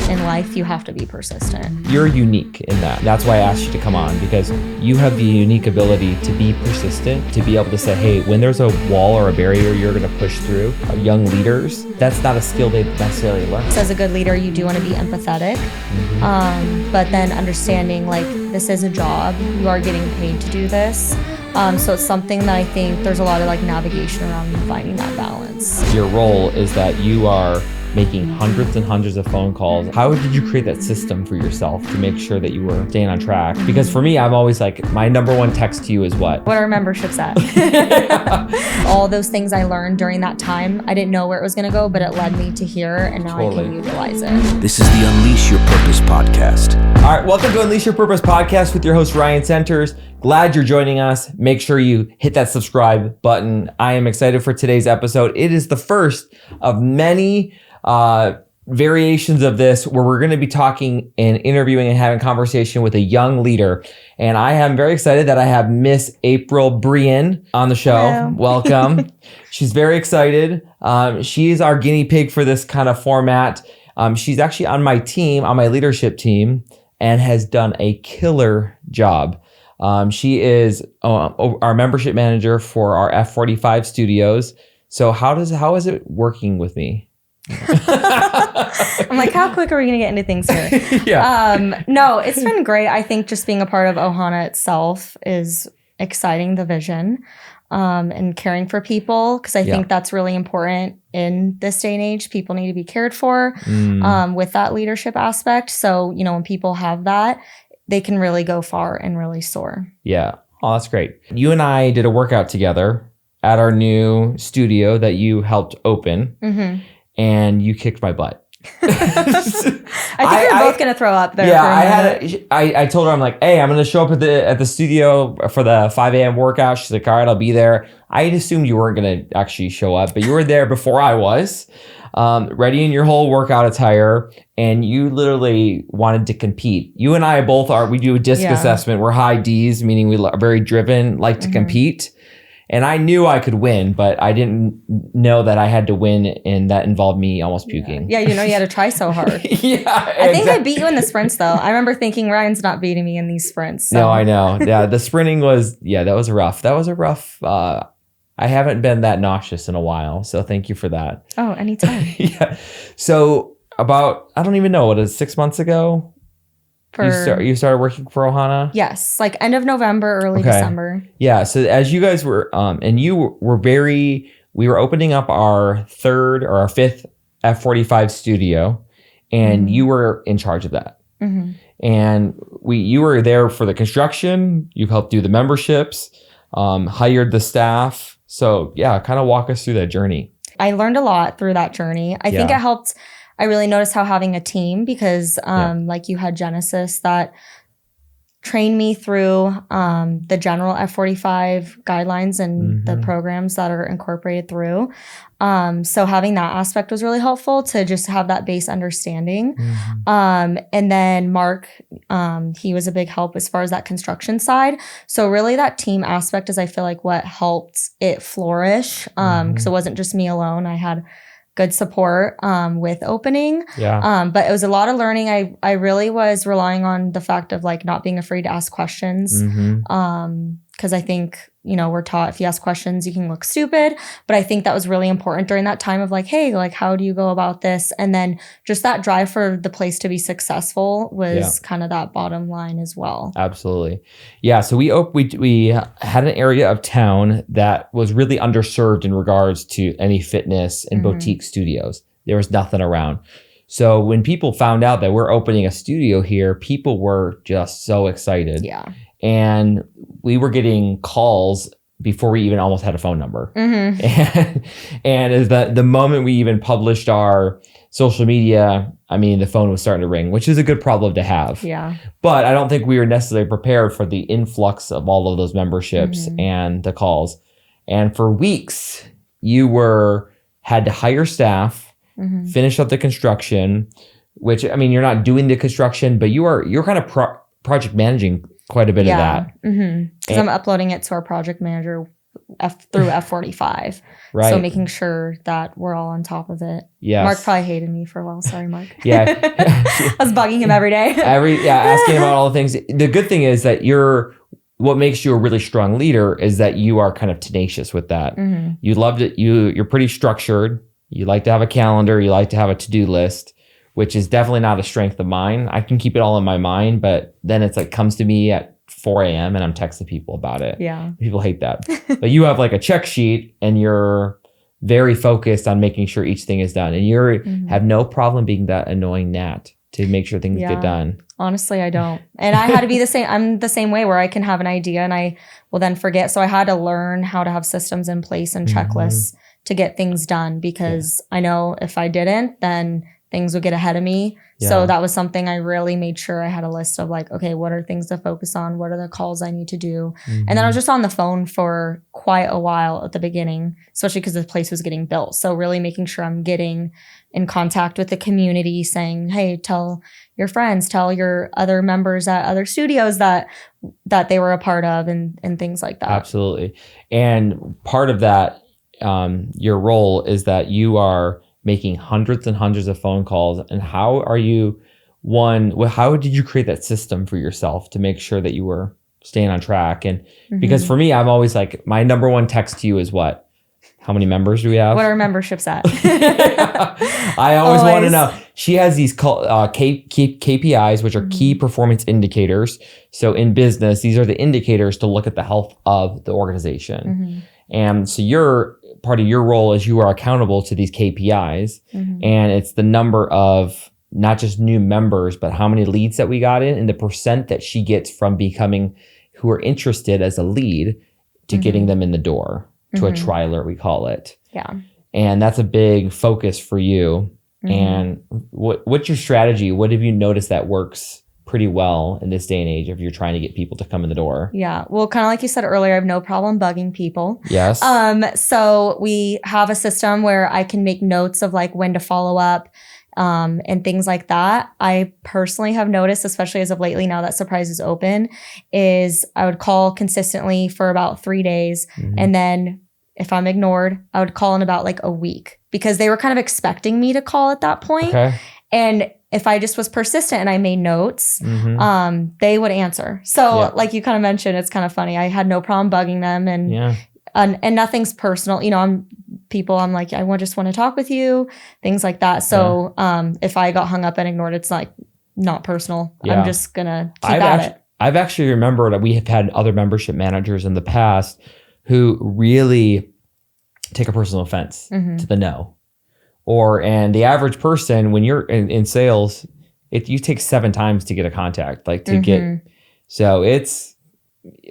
in life, you have to be persistent. You're unique in that. That's why I asked you to come on, because you have the unique ability to be persistent, to be able to say, hey, when there's a wall or a barrier you're going to push through. Young leaders, that's not a skill they necessarily learn. So as a good leader, you do want to be empathetic, but then understanding like this is a job, you are getting paid to do this. So it's something that I think there's a lot of like navigation around finding that balance. Your role is that you are making hundreds and hundreds of phone calls. How did you create that system for yourself to make sure that you were staying on track? Because for me, I'm always like, my number one text to you is what? What are memberships at? All those things I learned during that time, I didn't know where it was going to go, but it led me to here, and now I can utilize it. This is the Unleash Your Purpose podcast. All right, welcome to Unleash Your Purpose podcast with your host, Ryan Centers. Glad you're joining us. Make sure you hit that subscribe button. I am excited for today's episode. It is the first of many variations of this where we're going to be talking and interviewing and having conversation with a young leader. And I am very excited that I have Miss April Brien on the show. Hello. Welcome. She's very excited. She is our guinea pig for this kind of format. She's actually on my team, on my leadership team, and has done a killer job. She is our membership manager for our F45 studios. So how is it working with me? I'm like, how quick are we going to get into things here? Yeah. No, it's been great. I think just being a part of Ohana itself is exciting, the vision, and caring for people, because I think that's really important in this day and age. People need to be cared for with that leadership aspect. So, when people have that, they can really go far and really soar. Yeah. Oh, that's great. You and I did a workout together at our new studio that you helped open. Mm-hmm. And you kicked my butt. I think we're both going to throw up there. Yeah, I told her, I'm like, hey, I'm going to show up at the studio for the 5 a.m. workout. She's like, all right, I'll be there. I assumed you weren't going to actually show up, but you were there before I was, ready in your whole workout attire, and you literally wanted to compete. You and I both we do a disc assessment. We're high Ds, meaning we are very driven, like to compete. And I knew I could win, but I didn't know that I had to win, and that involved me almost puking. Yeah, you had to try so hard. I think I beat you in the sprints, though. I remember thinking, Ryan's not beating me in these sprints. So. No, I know. Yeah, the sprinting was, that was rough. I haven't been that nauseous in a while, so thank you for that. Oh, anytime. Yeah. So about, I don't even know, what is it, 6 months ago? You started working for Ohana? Yes, like end of November, early December. Yeah, so as you guys were, and you were we were opening up our third or our fifth F45 studio, and you were in charge of that. Mm-hmm. And you were there for the construction, you helped do the memberships, hired the staff. So yeah, kind of walk us through that journey. I learned a lot through that journey. I think it helped. I really noticed how having a team, because like you had Genesis that trained me through the general F45 guidelines and the programs that are incorporated through. So having that aspect was really helpful to just have that base understanding. And then Mark, he was a big help as far as that construction side. So really that team aspect is, I feel like, what helped it flourish, because it wasn't just me alone. I had good support with opening. But it was a lot of learning. I really was relying on the fact of like not being afraid to ask questions. Because I think, we're taught if you ask questions, you can look stupid. But I think that was really important during that time of like, hey, like, how do you go about this? And then just that drive for the place to be successful was kind of that bottom line as well. Absolutely. Yeah. So we had an area of town that was really underserved in regards to any fitness and boutique studios. There was nothing around. So when people found out that we're opening a studio here, people were just so excited. Yeah. And we were getting calls before we even almost had a phone number. And as the moment we even published our social media, I mean, the phone was starting to ring, which is a good problem to have. Yeah. But I don't think we were necessarily prepared for the influx of all of those memberships and the calls. And for weeks, you had to hire staff, finish up the construction, which, I mean, you're not doing the construction, but you're kind of project managing quite a bit of that. Because I'm uploading it to our project manager through F45. Right. So making sure that we're all on top of it. Yes. Mark probably hated me for a while. Sorry, Mark. Yeah. I was bugging him every day. Asking about all the things. The good thing is that what makes you a really strong leader is that you are kind of tenacious with that. Mm-hmm. You loved it. You're pretty structured. You like to have a calendar. You like to have a to-do list, which is definitely not a strength of mine. I can keep it all in my mind, but then it's like comes to me at 4 a.m. and I'm texting people about it. Yeah. People hate that. But you have like a check sheet and you're very focused on making sure each thing is done. And you have no problem being that annoying gnat to make sure things get done. Honestly, I don't. And I had to be the same. I'm the same way where I can have an idea and I will then forget. So I had to learn how to have systems in place and checklists to get things done because I know if I didn't, then things would get ahead of me. Yeah. So that was something I really made sure I had a list of like, okay, what are things to focus on? What are the calls I need to do? And then I was just on the phone for quite a while at the beginning, especially because the place was getting built. So really making sure I'm getting in contact with the community saying, hey, tell your friends, tell your other members at other studios that they were a part of and things like that. Absolutely. And part of that, your role is that you are making hundreds and hundreds of phone calls. And how did you create that system for yourself to make sure that you were staying on track? And because for me, I'm always like, my number one text to you is what? How many members do we have? What are memberships at? I always want to know. She has these KPIs, which are key performance indicators. So in business, these are the indicators to look at the health of the organization. And so part of your role is you are accountable to these KPIs. And it's the number of not just new members, but how many leads that we got in and the percent that she gets from becoming who are interested as a lead to getting them in the door to a trialer, we call it. Yeah. And that's a big focus for you. And what's your strategy? What have you noticed that works pretty well in this day and age if you're trying to get people to come in the door? Yeah. Well, kind of like you said earlier, I have no problem bugging people. Yes. So we have a system where I can make notes of like when to follow up and things like that. I personally have noticed, especially as of lately now that Surprise is open, is I would call consistently for about 3 days. And then if I'm ignored, I would call in about like a week because they were kind of expecting me to call at that point. Okay. And if I just was persistent and I made notes, they would answer. So like you kind of mentioned, it's kind of funny. I had no problem bugging them and nothing's personal. You know, I'm like, I just want to talk with you, things like that. So if I got hung up and ignored, it's like not personal. I'm just going to keep at it. I've actually remembered that we have had other membership managers in the past who really take a personal offense to the no. And the average person, when you're in sales, you take 7 times to get a contact, like to get. So it's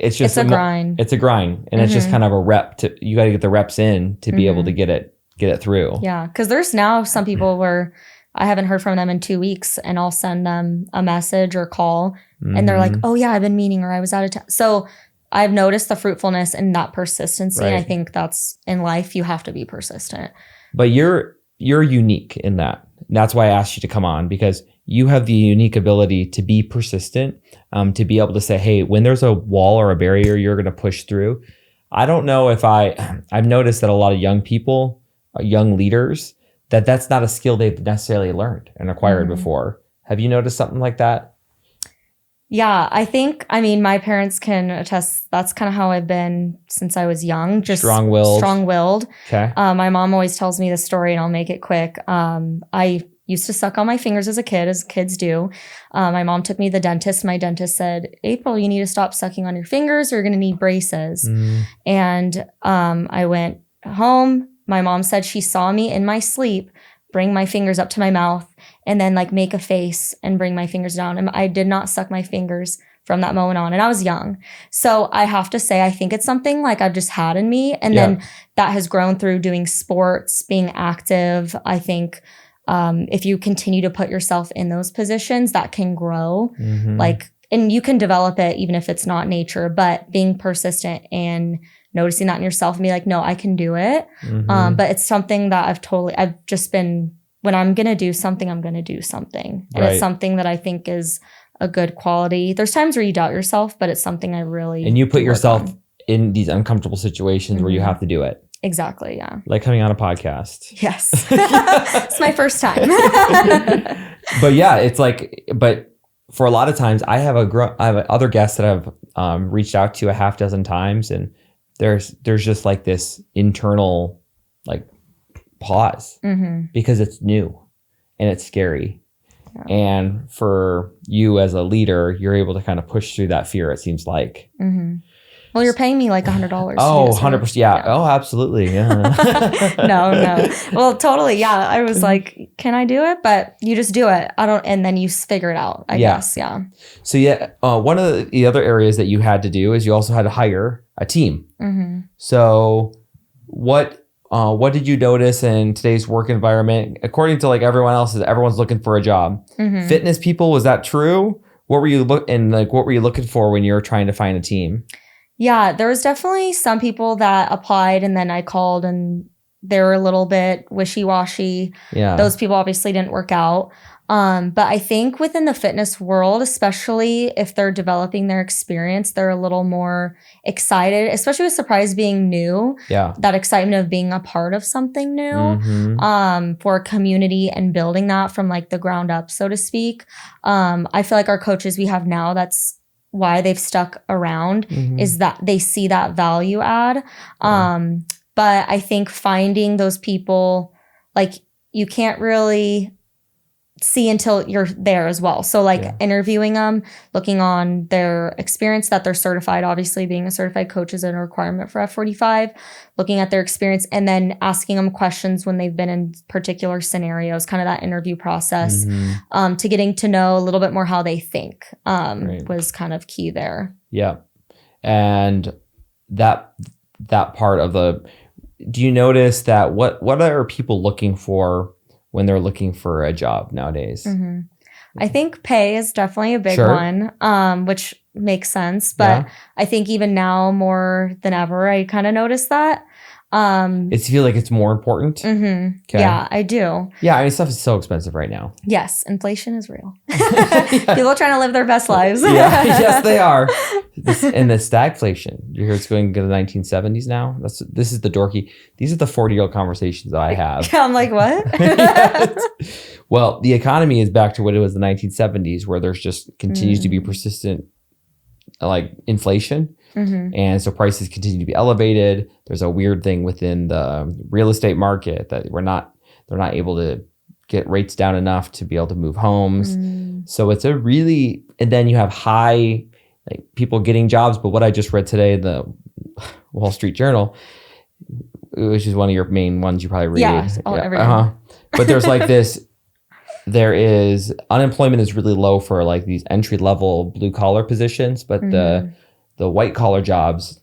just a grind. It's a grind, and it's just kind of a rep. You got to get the reps in to be able to get it through. Yeah, because there's now some people where I haven't heard from them in 2 weeks, and I'll send them a message or call, and they're like, "Oh yeah, I've been meaning, or I was out of town." So I've noticed the fruitfulness and that persistency. Right. I think that's in life, you have to be persistent. But you're unique in that. That's why I asked you to come on, because you have the unique ability to be persistent, to be able to say, hey, when there's a wall or a barrier you're going to push through. I don't know if I've noticed that a lot of young people, young leaders, that's not a skill they've necessarily learned and acquired before. Have you noticed something like that? Yeah, I mean, my parents can attest. That's kind of how I've been since I was young, just strong-willed. Okay. My mom always tells me this story, and I'll make it quick. I used to suck on my fingers as a kid, as kids do. My mom took me to the dentist. My dentist said, April, you need to stop sucking on your fingers or you're going to need braces. And I went home. My mom said she saw me in my sleep bring my fingers up to my mouth and then like make a face and bring my fingers down. And I did not suck my fingers from that moment on. And I was young. So I have to say, I think it's something like I've just had in me. And then that has grown through doing sports, being active. I think if you continue to put yourself in those positions, that can grow. And you can develop it even if it's not nature, but being persistent and noticing that in yourself and be like, no, I can do it. But it's something that I've just been, when I'm going to do something, I'm going to do something. And it's something that I think is a good quality. There's times where you doubt yourself, but it's something I really And you put yourself in these uncomfortable situations where you have to do it. Exactly. Yeah. Like coming on a podcast. Yes. It's my first time. But yeah, it's like, but for a lot of times I have other guests that I've reached out to a half dozen times, and there's just like this internal like pause because it's new and it's scary. Yeah. And for you as a leader, you're able to kind of push through that fear, it seems like. Well, you're paying me like $100. Oh, 100%. Yeah. Oh, absolutely. Yeah. No. Well, totally. Yeah. I was like, can I do it? But you just do it. And then you figure it out, I guess. Yeah. So yeah, one of the other areas that you had to do is you also had to hire a team. So what did you notice in today's work environment? According to like everyone else, everyone's looking for a job. Fitness people, was that true? What were you looking for when you were trying to find a team? Yeah, there was definitely some people that applied and then I called and they were a little bit wishy-washy. Yeah. Those people obviously didn't work out. But I think within the fitness world, especially if they're developing their experience, they're a little more excited, especially with Surprise being new. Yeah. That excitement of being a part of something new, for a community and building that from like the ground up, so to speak. I feel like our coaches we have now, that's why they've stuck around, is that they see that value add. But I think finding those people, like you can't really see until you're there as well. So like interviewing them, looking on their experience, that they're certified. Obviously being a certified coach is a requirement for F45, looking at their experience and then asking them questions when they've been in particular scenarios, kind of that interview process, to getting to know a little bit more how they think, was kind of key there. Yeah. And that part of do you notice that what are people looking for when they're looking for a job nowadays? I think pay is definitely a big one, which makes sense. But I think even now more than ever, I kind of noticed that. It's feel like it's more important. Okay. Yeah, I do. Yeah, I mean, stuff is so expensive right now. Yes, inflation is real. People are trying to live their best lives. Yes, they are. And the stagflation, you hear it's going to the 1970s now. This is the dorky. These are the 40-year-old conversations that I have. I'm like, what? Yes. Well, the economy is back to what it was in the 1970s, where there's just continues to be persistent like inflation. And so prices continue to be elevated. There's a weird thing within the real estate market that they're not able to get rates down enough to be able to move homes. So it's and then you have high, like people getting jobs. But what I just read today in the Wall Street Journal, which is one of your main ones you probably read. Every day. But there's like this, unemployment is really low for like these entry level blue collar positions, but the white collar jobs,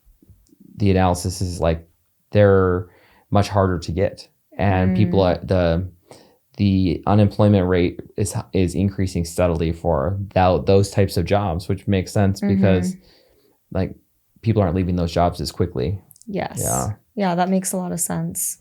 the analysis is like they're much harder to get, and people the unemployment rate is increasing steadily for those types of jobs, which makes sense because like people aren't leaving those jobs as quickly. Yes. Yeah, that makes a lot of sense.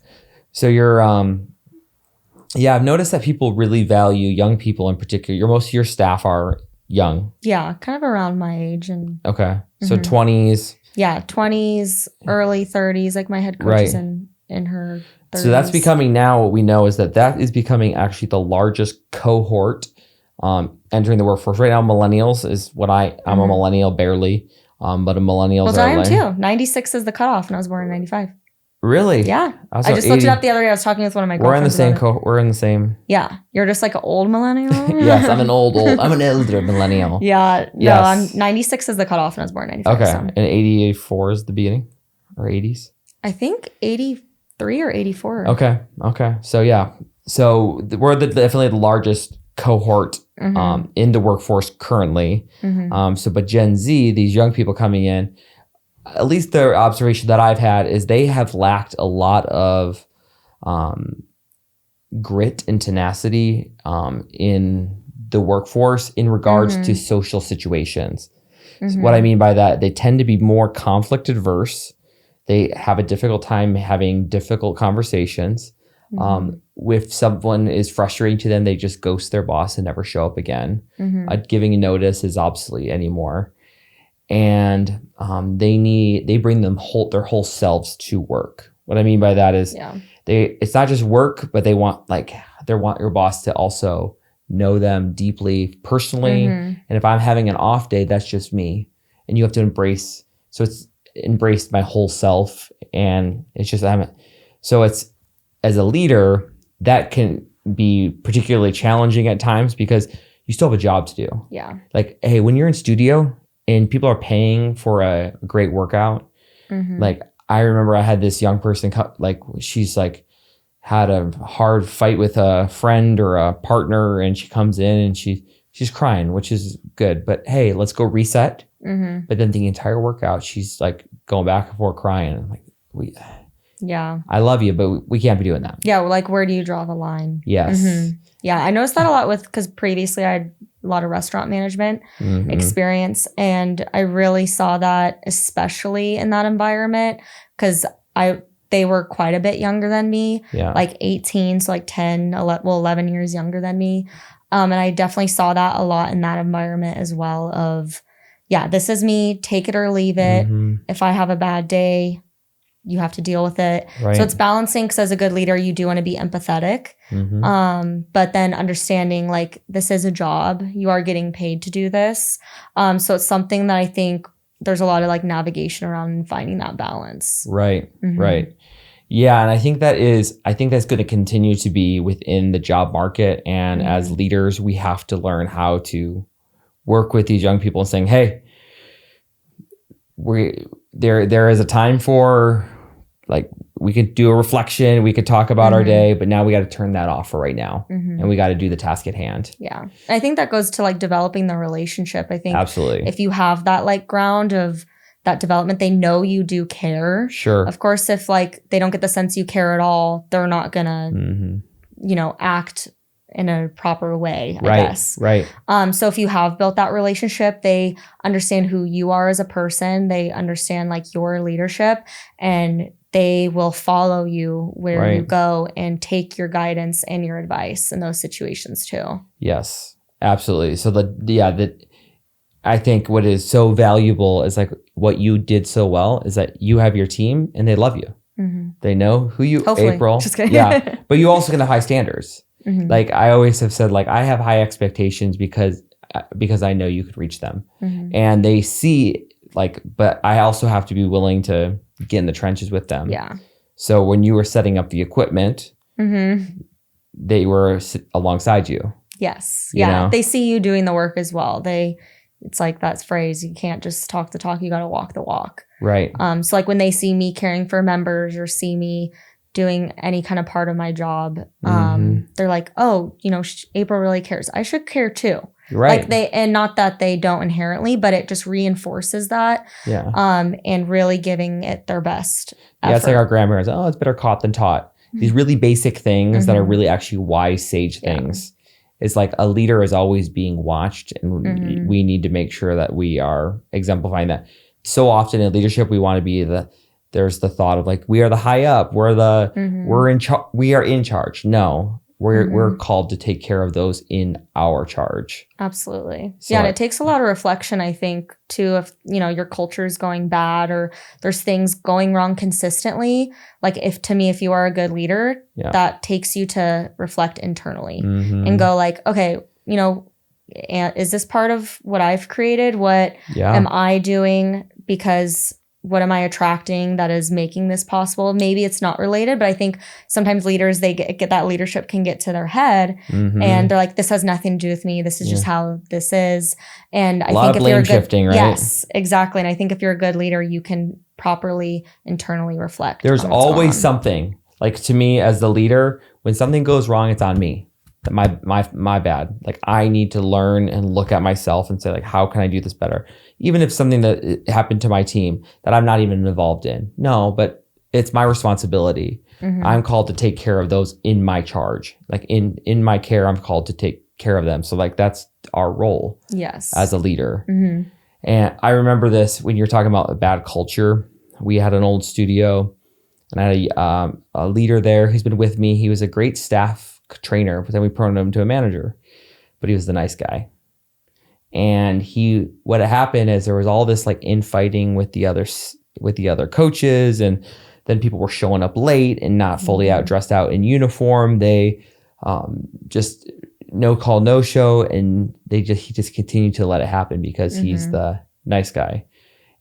So you're I've noticed that people really value young people in particular. Most of your staff are young. Yeah, kind of around my age. And okay. So 20s. Yeah, 20s, early 30s. Like my head coach is in her 30s. So that's becoming now, what we know is that is becoming actually the largest cohort entering the workforce. Right now, millennials is what I'm a millennial barely, but a millennials I am too. 96 is the cutoff and I was born in 95. Really? Yeah. I just looked it up the other day. I was talking with one of my girlfriends. We're in the same. Yeah. You're just like an old millennial? Yes, I'm an older millennial. Yeah. No, I'm 96 is the cutoff and I was born in 95. Okay. So. And 84 is the beginning? Or 80s? I think 83 or 84. Okay. So yeah. So we're definitely the largest cohort in the workforce currently. But Gen Z, these young people coming in, at least the observation that I've had is they have lacked a lot of grit and tenacity in the workforce in regards to social situations. So what I mean by that, they tend to be more conflict adverse. They have a difficult time having difficult conversations. If someone is frustrating to them, they just ghost their boss and never show up again. Giving a notice is obsolete anymore. and they bring their whole selves to work. What I mean by that is it's not just work, but they want your boss to also know them deeply personally. And if I'm having an off day, that's just me, and you have to embrace. So it's embraced my whole self, and it's just so it's, as a leader, that can be particularly challenging at times because you still have a job to do. Yeah. Like, hey, when you're in studio and people are paying for a great workout, like I remember I had this young person, she's like had a hard fight with a friend or a partner, and she comes in and she's crying, which is good. But hey, let's go reset. But then the entire workout, she's like going back and forth crying. I'm like, I love you, but we can't be doing that. Yeah, like where do you draw the line? Yes. Yeah, I noticed that a lot because previously I had a lot of restaurant management experience, and I really saw that especially in that environment because they were quite a bit younger than me, like 18, so like 11 years younger than me. And I definitely saw that a lot in that environment as well of, this is me, take it or leave it. If I have a bad day, you have to deal with it. Right. So it's balancing because as a good leader, you do want to be empathetic. But then understanding like this is a job. You are getting paid to do this. So it's something that I think there's a lot of like navigation around and finding that balance. Right. Right. Yeah. And I think that's going to continue to be within the job market. And as leaders, we have to learn how to work with these young people and saying, hey, there is a time for, like, we could do a reflection, we could talk about our day, but now we got to turn that off for right now, and we got to do the task at hand. Yeah, I think that goes to like developing the relationship. I think absolutely, if you have that like ground of that development, they know you do care. Sure. Of course, if like they don't get the sense you care at all, they're not gonna, act in a proper way, I guess. Right. So if you have built that relationship, they understand who you are as a person. They understand like your leadership, and they will follow you where you go and take your guidance and your advice in those situations too. Yes, absolutely. So I think what is so valuable is like what you did so well is that you have your team and they love you. They know who you, hopefully. April. Just kidding. Yeah, but you also gonna have high standards. Like I always have said, like I have high expectations because I know you could reach them, and they see like. But I also have to be willing to get in the trenches with them. Yeah. So when you were setting up the equipment, they were alongside you. Yes. Yeah. They see you doing the work as well. It's like that phrase: you can't just talk the talk; you got to walk the walk. Right. So like when they see me caring for members or see me doing any kind of part of my job, they're like, oh, April really cares. I should care too. Right. Like and not that they don't inherently, but it just reinforces that. Yeah. And really giving it their best effort. Yeah, it's like our grandparents. Oh, it's better caught than taught. These really basic things that are really actually wise, sage things. It's like a leader is always being watched, and we need to make sure that we are exemplifying that. So often in leadership, we want to be there's the thought of like, we are the high up, we are in charge. No, we're called to take care of those in our charge. Absolutely. So and it takes a lot of reflection, I think, too, if your culture is going bad or there's things going wrong consistently. Like if you are a good leader, that takes you to reflect internally and go like, okay, is this part of what I've created? What am I doing? Because what am I attracting that is making this possible? Maybe it's not related, but I think sometimes leaders, they get that leadership can get to their head and they're like, this has nothing to do with me. This is just how this is. And I think if you're a good, shifting, right? Yes, exactly. And I think if you're a good leader, you can properly internally reflect. There's always something. Like to me as the leader, when something goes wrong, it's on me. My bad. Like I need to learn and look at myself and say like, how can I do this better? Even if something that happened to my team that I'm not even involved in. No, but it's my responsibility. I'm called to take care of those in my charge. Like in my care, I'm called to take care of them. So like that's our role. Yes. As a leader. And I remember this when you're talking about a bad culture. We had an old studio and I had a leader there who's been with me. He was a great staff trainer, but then we promoted him to a manager, but he was the nice guy. And what had happened is there was all this like infighting with the other coaches, and then people were showing up late and not fully dressed out in uniform. They just no call, no show, and he just continued to let it happen because he's the nice guy.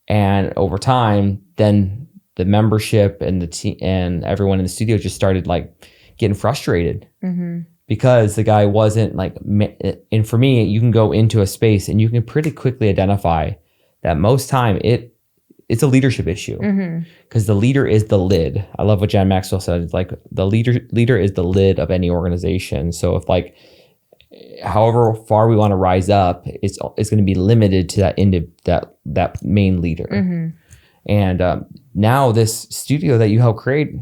And over time, then the membership and the team and everyone in the studio just started like getting frustrated because the guy wasn't like. And for me, you can go into a space and you can pretty quickly identify that most time it's a leadership issue because the leader is the lid. I love what Jan Maxwell said. It's like the leader is the lid of any organization. So if like however far we want to rise up, it's going to be limited to that main leader. And now this studio that you help create,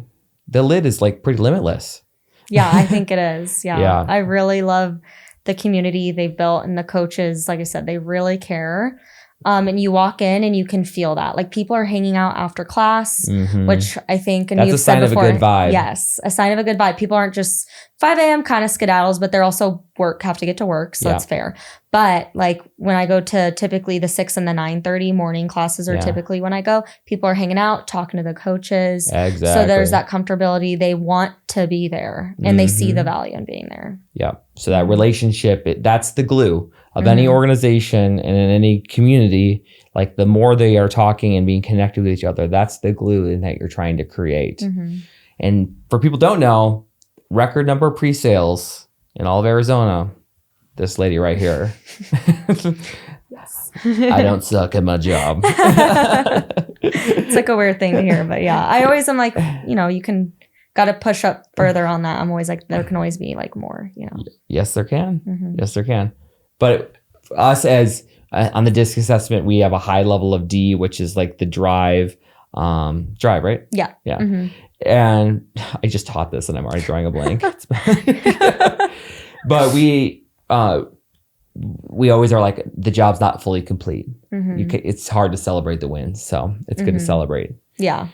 the lid is like pretty limitless. Yeah, I think it is. Yeah. I really love the community they've built, and the coaches, like I said, they really care. And you walk in and you can feel that. Like people are hanging out after class, which I think, and that's you've a sign said before, of a good vibe. Yes, a sign of a good vibe. People aren't just 5 a.m. kind of skedaddles, but they're also have to get to work. So that's fair. But like when I go to typically the 6 and the 9:30 morning classes are typically when I go, people are hanging out, talking to the coaches. Exactly. So there's that comfortability. They want to be there and they see the value in being there. Yeah. So that relationship, that's the glue of any organization and in any community. Like the more they are talking and being connected with each other, that's the glue that you're trying to create. And for people who don't know, record number of pre-sales in all of Arizona, this lady right here. I don't suck at my job. It's like a weird thing to hear, but yeah, I always am like, got to push up further on that. I'm always like, there can always be like more, Yes, there can. Yes, there can. But us as on the DISC assessment, we have a high level of D, which is like the drive, right? Yeah. Yeah. And I just taught this and I'm already drawing a blank. But we always are like, the job's not fully complete. It's hard to celebrate the wins. So it's good to celebrate. Yeah.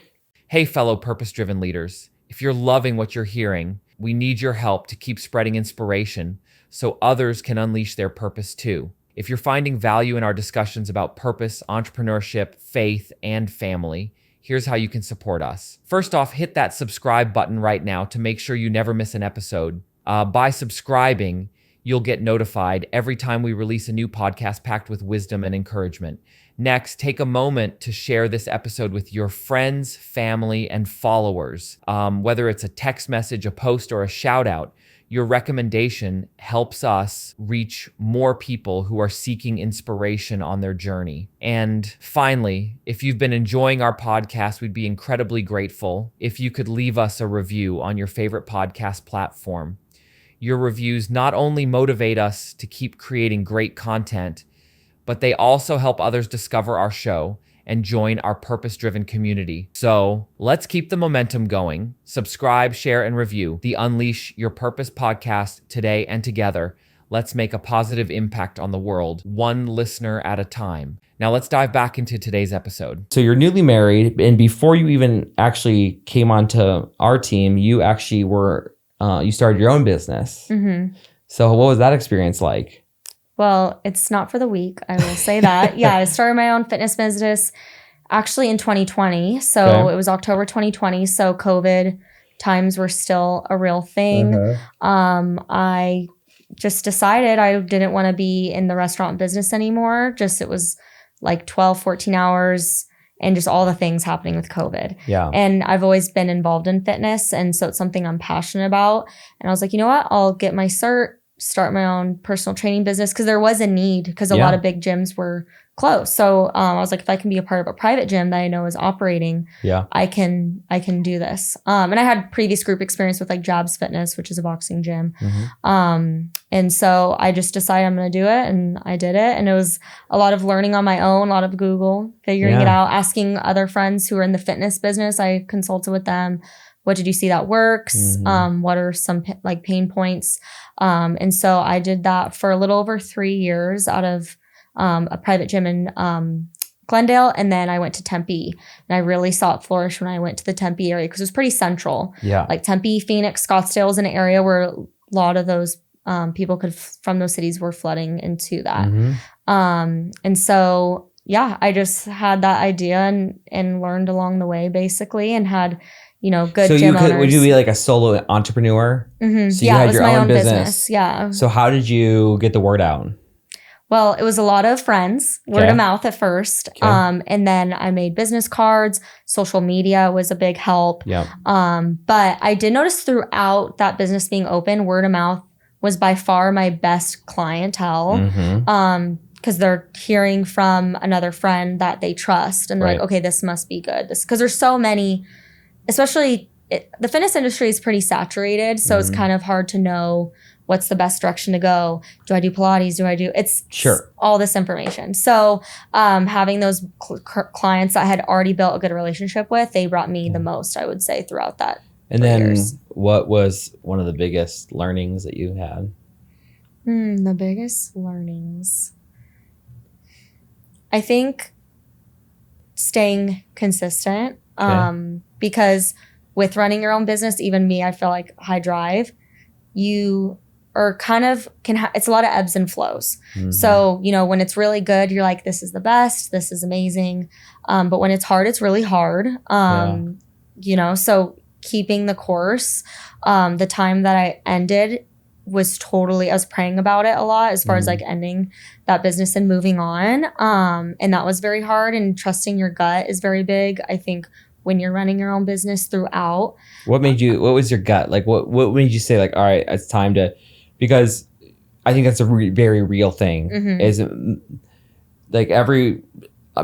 Hey, fellow purpose-driven leaders. If you're loving what you're hearing, we need your help to keep spreading inspiration so others can unleash their purpose too. If you're finding value in our discussions about purpose, entrepreneurship, faith, and family, here's how you can support us. First off, hit that subscribe button right now to make sure you never miss an episode. By subscribing, you'll get notified every time we release a new podcast packed with wisdom and encouragement. Next, take a moment to share this episode with your friends, family, and followers. Whether it's a text message, a post, or a shout out, your recommendation helps us reach more people who are seeking inspiration on their journey. And finally, if you've been enjoying our podcast, we'd be incredibly grateful if you could leave us a review on your favorite podcast platform. Your reviews not only motivate us to keep creating great content, but they also help others discover our show and join our purpose-driven community. So let's keep the momentum going. Subscribe, share, and review the Unleash Your Purpose podcast today, and together, let's make a positive impact on the world, one listener at a time. Now let's dive back into today's episode. So you're newly married, and before you even actually came onto our team, you actually you started your own business. So what was that experience like? Well, it's not for the weak, I will say that. Yeah, I started my own fitness business actually in 2020. So It was October 2020. So COVID times were still a real thing. I just decided I didn't want to be in the restaurant business anymore. It was like 12, 14 hours and just all the things happening with COVID. Yeah. And I've always been involved in fitness. And so it's something I'm passionate about. And I was like, you know what? I'll get my cert, start my own personal training business, because there was a need, because a lot of big gyms were closed. So I was like, if I can be a part of a private gym that I know is operating, I can do this. And I had previous group experience with like Jabs Fitness, which is a boxing gym. And so I just decided I'm going to do it, and I did it. And it was a lot of learning on my own, a lot of Google, figuring it out, asking other friends who are in the fitness business. I consulted with them. What did you see that works? What are some like pain points? And so I did that for a little over 3 years out of a private gym in Glendale. And then I went to Tempe, and I really saw it flourish when I went to the Tempe area, because it was pretty central. Like Tempe, Phoenix, Scottsdale is an area where a lot of those people from those cities were flooding into that. Mm-hmm. And so, yeah, I just had that idea and learned along the way basically, and had, good So gym owners. would you be like a solo entrepreneur? Mm-hmm. So you yeah, had it was your my own own business. Yeah. So how did you get the word out? Well, it was a lot of friends, word of mouth at first. Okay. And then I made business cards. Social media was a big help. Yeah. But I did notice throughout that business being open, word of mouth was by far my best clientele. Mm-hmm. Because they're hearing from another friend that they trust, and they're Right. like, okay, this must be good. Because there's so many, especially the fitness industry is pretty saturated, so it's kind of hard to know what's the best direction to go. Do I do Pilates? It's Sure. all this information. So having those clients that I had already built a good relationship with, they brought me the most, I would say, throughout that. And then years. what was one of the biggest learnings that you had? The biggest learnings. I think staying consistent, because with running your own business, even me, I feel like high drive, you are kind of it's a lot of ebbs and flows. Mm-hmm. So, when it's really good, you're like, this is the best, this is amazing. But when it's hard, it's really hard. So keeping the course, the time that I ended was totally, I was praying about it a lot as far as like ending that business and moving on. And that was very hard, and trusting your gut is very big, I think, when you're running your own business throughout. What was your gut? Like what made you say like, all right, it's time to, because I think that's a very real thing. Mm-hmm. Is like every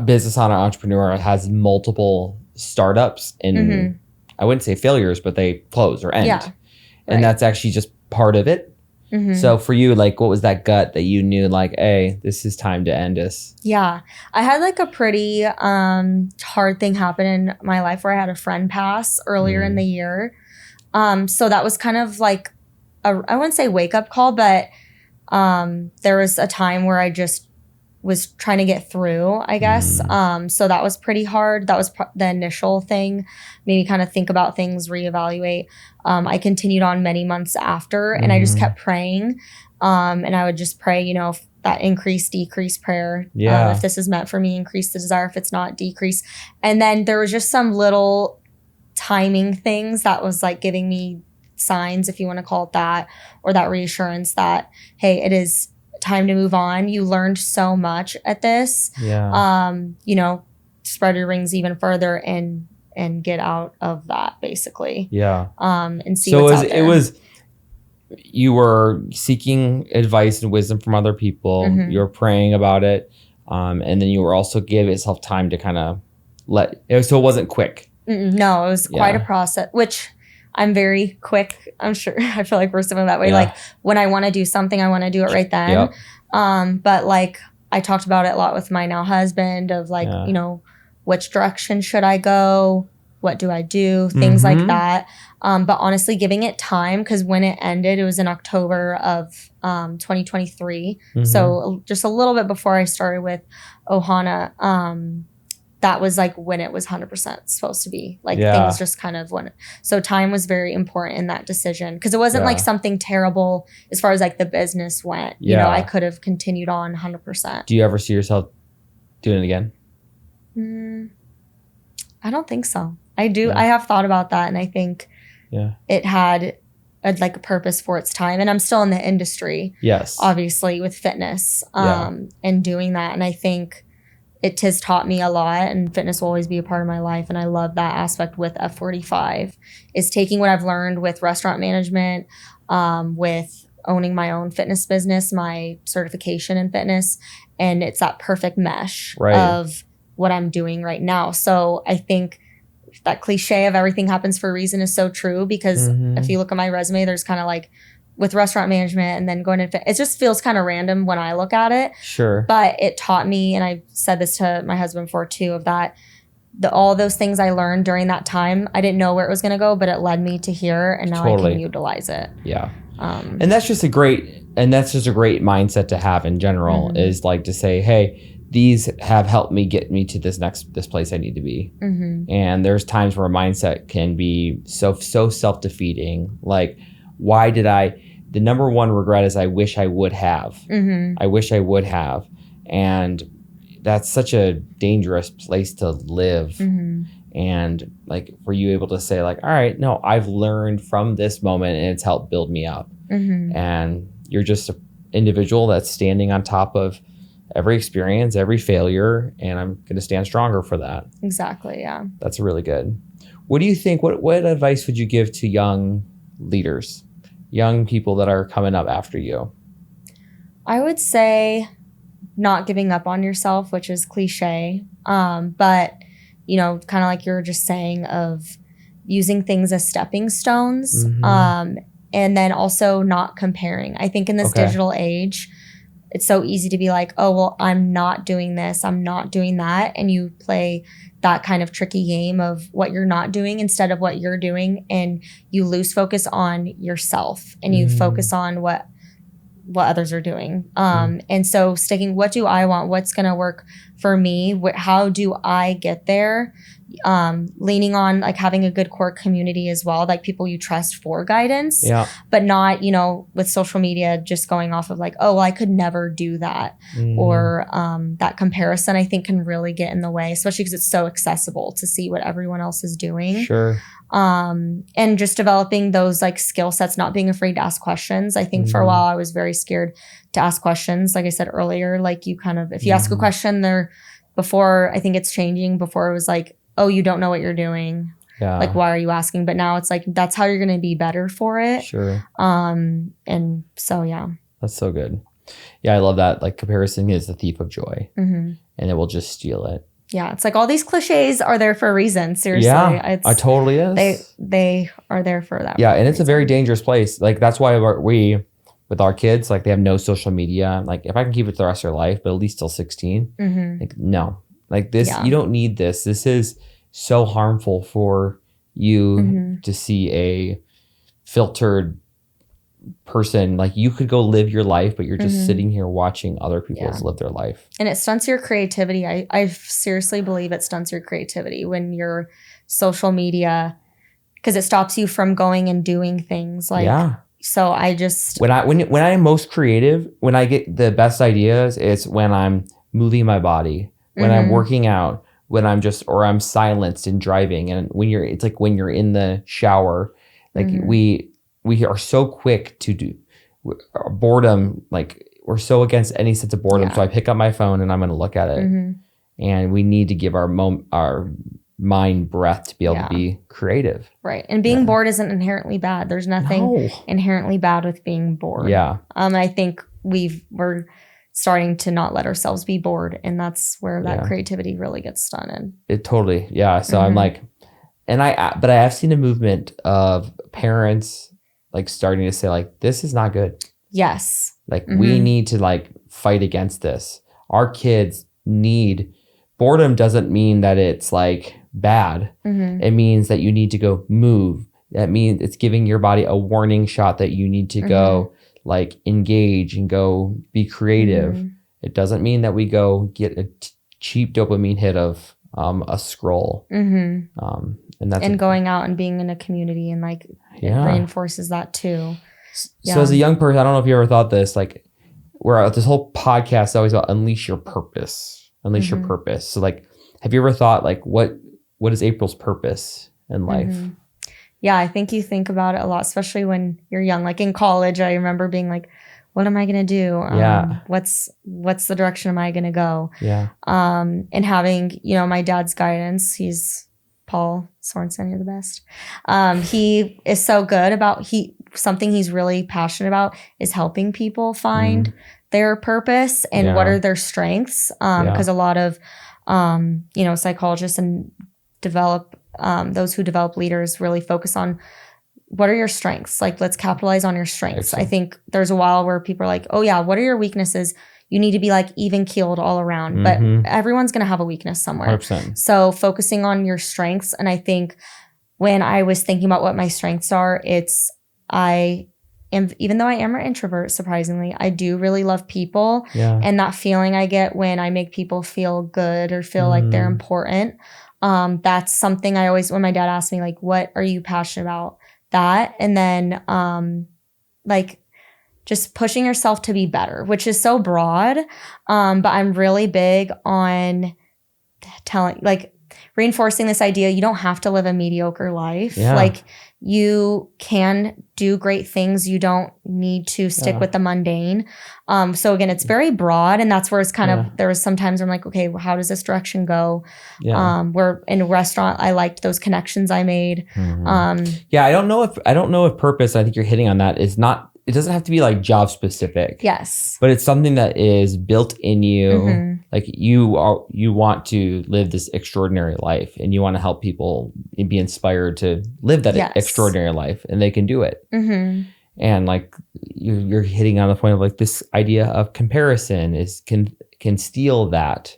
business owner, entrepreneur has multiple startups and I wouldn't say failures, but they close or end. Yeah. And that's actually just part of it. Mm-hmm. So for you, like, what was that gut that you knew, like, hey, this is time to end this? Yeah. I had like a pretty hard thing happen in my life where I had a friend pass earlier in the year. So that was kind of like I wouldn't say wake up call, but there was a time where I just was trying to get through, I guess. So that was pretty hard. That was the initial thing. Maybe kind of think about things, reevaluate. I continued on many months after, and I just kept praying. And I would just pray, that increase, decrease prayer. Yeah. If this is meant for me, increase the desire. If it's not, decrease. And then there was just some little timing things that was like giving me signs, if you want to call it that, or that reassurance that, hey, it is time to move on. You learned so much at this. Yeah. Spread your wings even further and get out of that, basically. Yeah. And see what's out there. You were seeking advice and wisdom from other people. Mm-hmm. You were praying about it. And then you were also giving yourself time to kind of so it wasn't quick. No, it was quite a process, which I'm very quick. I'm sure. I feel like we're similar that way. Yeah. Like when I want to do something, I want to do it right then. Yep. But like I talked about it a lot with my now husband of like, which direction should I go? What do I do? Things like that. But honestly, giving it time, because when it ended, it was in October of 2023. So just a little bit before I started with Ohana, that was like when it was 100% supposed to be. Like things just kind of went. So time was very important in that decision, because it wasn't like something terrible as far as like the business went. I could have continued on 100%. Do you ever see yourself doing it again? I don't think so. I do. Yeah. I have thought about that, and I think it had a purpose for its time. And I'm still in the industry. Yes. Obviously with fitness and doing that. And I think it has taught me a lot, and fitness will always be a part of my life. And I love that aspect with F45 is taking what I've learned with restaurant management, with owning my own fitness business, my certification in fitness. And it's that perfect mesh of what I'm doing right now. So I think that cliche of everything happens for a reason is so true, because if you look at my resume, there's kind of like with restaurant management and then going into it just feels kind of random when I look at it. Sure. But it taught me, and I said this to my husband before too, of that all those things I learned during that time, I didn't know where it was going to go, but it led me to here, and now I can utilize it. Yeah. And that's just a great mindset to have in general, is like to say, hey, these have helped me get me to this place I need to be. And there's times where a mindset can be so self-defeating. Like, why did I the number one regret is I wish I would have. I wish I would have. And that's such a dangerous place to live. And like, were you able to say like, all right, no, I've learned from this moment and it's helped build me up. And you're just an individual that's standing on top of every experience, every failure, and I'm going to stand stronger for that. Exactly. Yeah. That's really good. What do you think? What advice would you give to young leaders, young people that are coming up after you? I would say not giving up on yourself, which is cliche. But, you know, kind of like you were just saying, of using things as stepping stones. And then also not comparing. I think in this digital age, it's so easy to be like, oh, well, I'm not doing this, I'm not doing that. And you play that kind of tricky game of what you're not doing instead of what you're doing. And you lose focus on yourself and you focus on what others are doing. And so sticking, what do I want? What's going to work for me? How do I get there? Leaning on like having a good core community as well, like people you trust for guidance, but not, you know, with social media, just going off of like, oh, well, I could never do that. Or that comparison, I think, can really get in the way, especially because it's so accessible to see what everyone else is doing. And just developing those like skill sets, not being afraid to ask questions. I think for a while I was very scared to ask questions. Like I said earlier, like you kind of, if you ask a question there before, I think it's changing. Before it was like, oh, you don't know what you're doing. Like, why are you asking? But now it's like, that's how you're going to be better for it. And so, yeah. That's so good. Yeah, I love that. Like, comparison is the thief of joy. And it will just steal it. Yeah, it's like all these cliches are there for a reason. Seriously. Yeah, it totally is. They are there for that. Yeah, and it's a very dangerous place. Like, that's why we, with our kids, like, they have no social media. Like, if I can keep it the rest of their life, but at least till 16, like, no. Like, this, you don't need this. This is so harmful for you to see a filtered person. Like, you could go live your life, but you're just sitting here watching other people live their life. And it stunts your creativity. I seriously believe it stunts your creativity when your social media, because it stops you from going and doing things. Like, so I just when I am most creative, when I get the best ideas, it's when I'm moving my body, when I'm working out, when I'm just, or I'm silenced and driving. And when it's like when you're in the shower, like we are so quick to do boredom. Like, we're so against any sense of boredom. So I pick up my phone and I'm going to look at it. And we need to give our mind breath to be able to be creative. Right. And being bored isn't inherently bad. There's nothing inherently bad with being bored. I think we're starting to not let ourselves be bored, and that's where that creativity really gets stunted. It totally, so I'm like, but I have seen a movement of parents like starting to say like, this is not good. Yes. Like, we need to like fight against this. Our kids need, boredom doesn't mean that it's like bad. It means that you need to go move. That means it's giving your body a warning shot that you need to go like engage and go be creative. It doesn't mean that we go get a cheap dopamine hit of a scroll. And going out and being in a community and like it reinforces that too. So as a young person, I don't know if you ever thought this, like, this whole podcast is always about unleash your purpose. Your purpose. So like, have you ever thought like, what is April's purpose in life? Yeah, I think you think about it a lot, especially when you're young. Like in college, I remember being like, what am I going to do? What's the direction am I going to go? And having, you know, my dad's guidance, he's Paul Sorensen, you're the best. He is so good about, something he's really passionate about is helping people find their purpose and what are their strengths. Because a lot of, you know, psychologists and those who develop leaders really focus on what are your strengths? Like, let's capitalize on your strengths. I think there's a while where people are like, oh yeah, what are your weaknesses? You need to be like even keeled all around, but everyone's going to have a weakness somewhere. 100%. So focusing on your strengths. And I think when I was thinking about what my strengths are, even though I am an introvert, surprisingly, I do really love people. And that feeling I get when I make people feel good or feel like they're important. That's something I always, when my dad asked me, like, what are you passionate about? That. And then, like, just pushing yourself to be better, which is so broad. But I'm really big on reinforcing this idea. You don't have to live a mediocre life. Yeah. Like you can do great things. You don't need to stick with the mundane. So again, it's very broad, and that's where it's kind of, there was some times where I'm like, okay, well, how does this direction go? Where in a restaurant, I liked those connections I made. Yeah. I don't know if purpose, I think you're hitting on that, is not, it doesn't have to be like job specific. Yes. But it's something that is built in you. Like you want to live this extraordinary life, and you want to help people and be inspired to live that extraordinary life, and they can do it. And like you're hitting on the point of like this idea of comparison can steal that.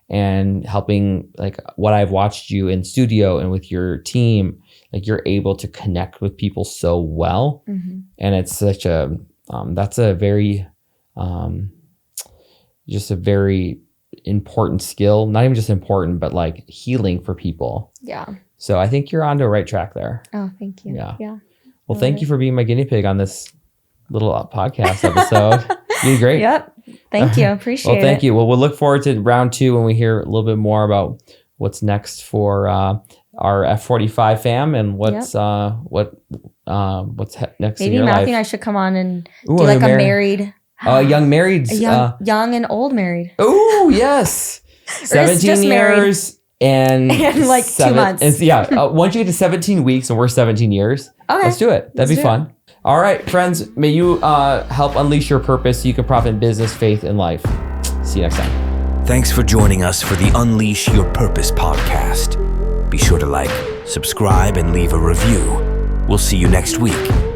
And helping, like what I've watched you in studio and with your team, like you're able to connect with people so well. And it's such a, that's a very, just a very important skill, not even just important, but like healing for people. Yeah. So I think you're on the right track there. Oh, thank you. Yeah. Well, thank you for being my guinea pig on this little podcast episode. You did great. Yep. Thank you. Appreciate it. Well, thank you. Well, we'll look forward to round 2 when we hear a little bit more about what's next for our F45 fam and what's next Maybe in your Matthew life. and I should come on and do like a married. Young married. Young and old married. Oh, yes. 17 years and like 2 months. Once you get to 17 weeks and we're 17 years, let's do it. That'd be fun. All right, friends, may you help unleash your purpose so you can profit in business, faith, and life. See you next time. Thanks for joining us for the Unleash Your Purpose podcast. Be sure to like, subscribe, and leave a review. We'll see you next week.